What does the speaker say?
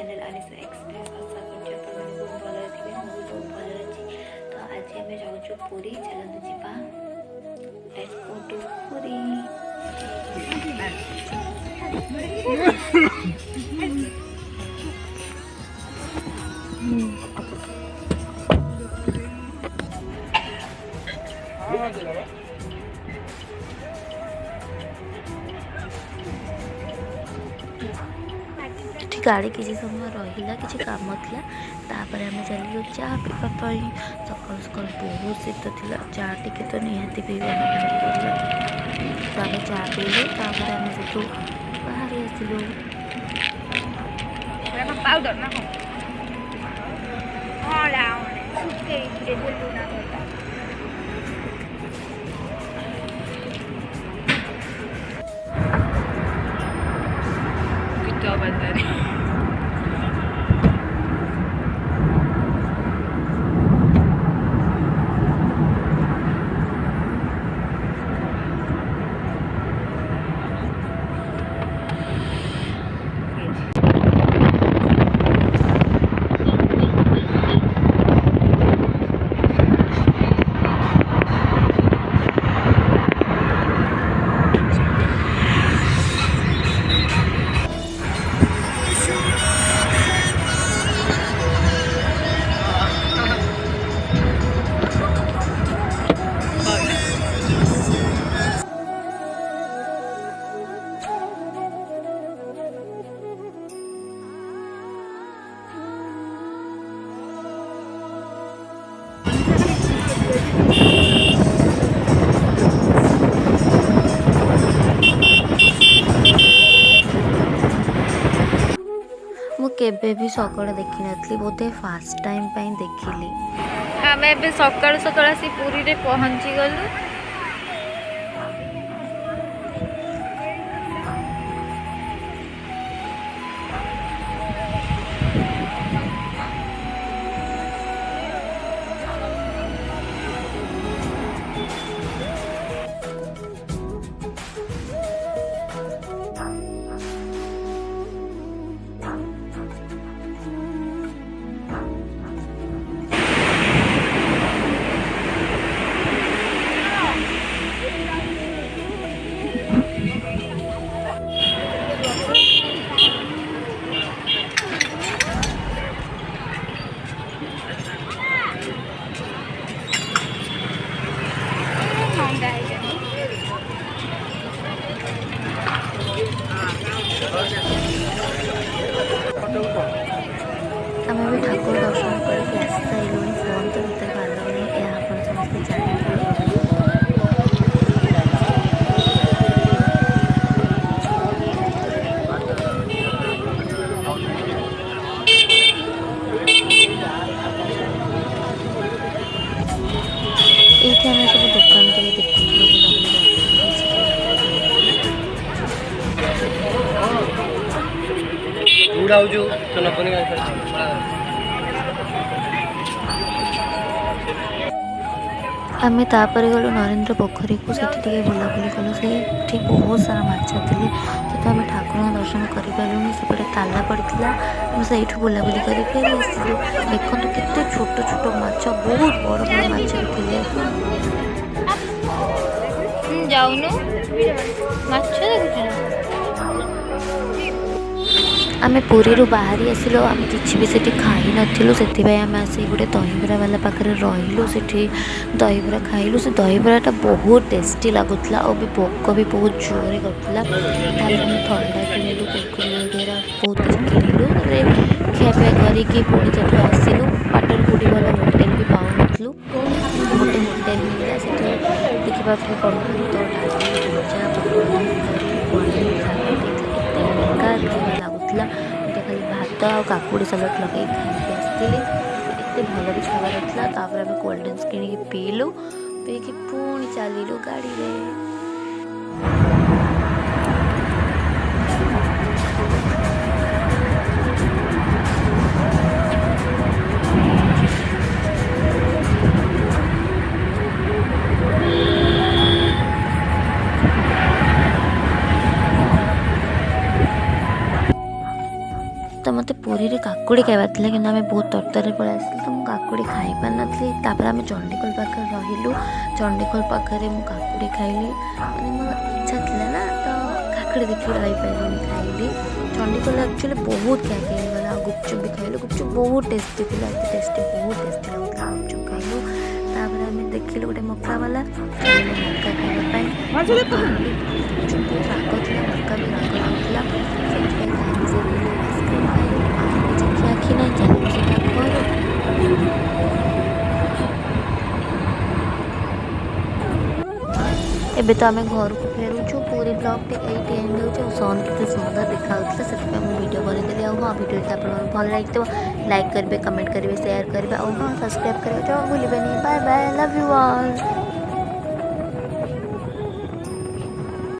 Channel Anisha express आशा करछि आपण माने बहुत भलो थिबे मु भी बहुत भलो अछि। तो आज हमें जाउछु पुरी चलनु जिबा लेट्स गो टू पुरी। गाड़ी किसी समय रहा किसी कम था तापर आम चलू चाह पीवाई सकाल सकाल बहुत शीत था चाह टी तो निहाती पीवा तो आम चाह पीलु आम से बाहरी आसलु पाउडर ना केबे भी सकाळ देखी नथली बोधे फास्ट टाइम पाई देखिली। आमे बे सकाळ सकाळ आसी पुरी रे पहुंची गलु। आम भी ठाकुर दर्शन करके आसी सारू फोन तो भीतर बाहर यह आप समझते जानते। ये आम सब दुकान टे देखु आम तापर गलु नरेंद्र पोखरी को सेठी बुलाबुली कलु से बहुत सारा माछ थे तो आम ठाकुर दर्शन करूँ सेपटे ताला पड़ा आम से बुलाबुली कर फिर आसलु देखु केते छोट छोट माछ बहुत बड़ बड़ माछ थे जाऊनु माछ देखु आम पुरी बाहरी आसिलु आम किसी भी सेठी खाई नथिलु से आम आसी गोटे दहीबरा वाला पाखे रहिलु सेठी दहीबरा खाइलु से दहीबराटा बहुत टेस्टी लगुला और भी भोक भी बहुत जोरे करुला ठंडा किणिलु कुरकुरी वगैरह बहुत किसी किणिलु खियापिया करके पुणी जब आसिलु बाटर कोटी वाला होटेल भी पाऊनु गोटे होटेल मिलला से देखा कम भात डाली भजा लगुला खाली भात आ काकुड़ी सलाद लगे खाई आसती एत भल भी खाबार था तापर आम कोल्ड ड्रिंक्स किणी पीलु पीकि पुणी चलू गाड़ी में। तो मत पूरी रे काकुड़ी खाइबार थिला कि आम बहुत तरतर पलि आसलु तो मुझे काकुड़ी खाई पार नी तापर आम चंडीखोल पाखे रहिलु चंडीखोल पाखे मुझे काकुड़ी खाइली मैंने मोर इच्छा थिला ना तो काकुड़ी देखिए रही पारे खाइली चंडीखोल एक्चुअली बहुत क्या गला गुपचुप भी खाइलु गुपचुप बहुत टेस्टी थी टेस्टी बहुत टेस्टी लगता गुपचुप खाइलु तापर आम देखिलु गोटे मक्का वाला मक्का खाइबाई गुपचुप बहुत राग था मक्का भी राग लाଗୁଥିଲା ସେଥିପାଇଁ ଖାଇଲି ସେ ଆଇସ୍କ୍ରିମ୍ ଖାଇଲୁ ଆଉ କିଛି ଆଖି ନାହିଁ ଚାଲିଲୁ ସେଟା ଘରୁ ଏବେ ତ ଆମେ ଘରକୁ ଫେରୁଛୁ ପୁରୀ ବ୍ଲଗ୍ଟି ଏଇଠି ଏଣ୍ଡ ହେଉଛି ଆଉ ସନ୍ କେତେ ସୁନ୍ଦର ଦେଖାଯାଉଥିଲା ସେଥିପାଇଁ ମୁଁ ଭିଡ଼ିଓ କରିଦେଲି ଆଉ ହଁ ଭିଡ଼ିଓଟି ଆପଣମାନଙ୍କୁ ଭଲ ଲାଗିଥିବ ଲାଇକ୍ କରିବେ କମେଣ୍ଟ କରିବେ ସେୟାର କରିବେ ଆଉ ହଁ ସବସ୍କ୍ରାଇବ୍ କରିବାକୁ ଭୁଲିବେନି bye bye love you all.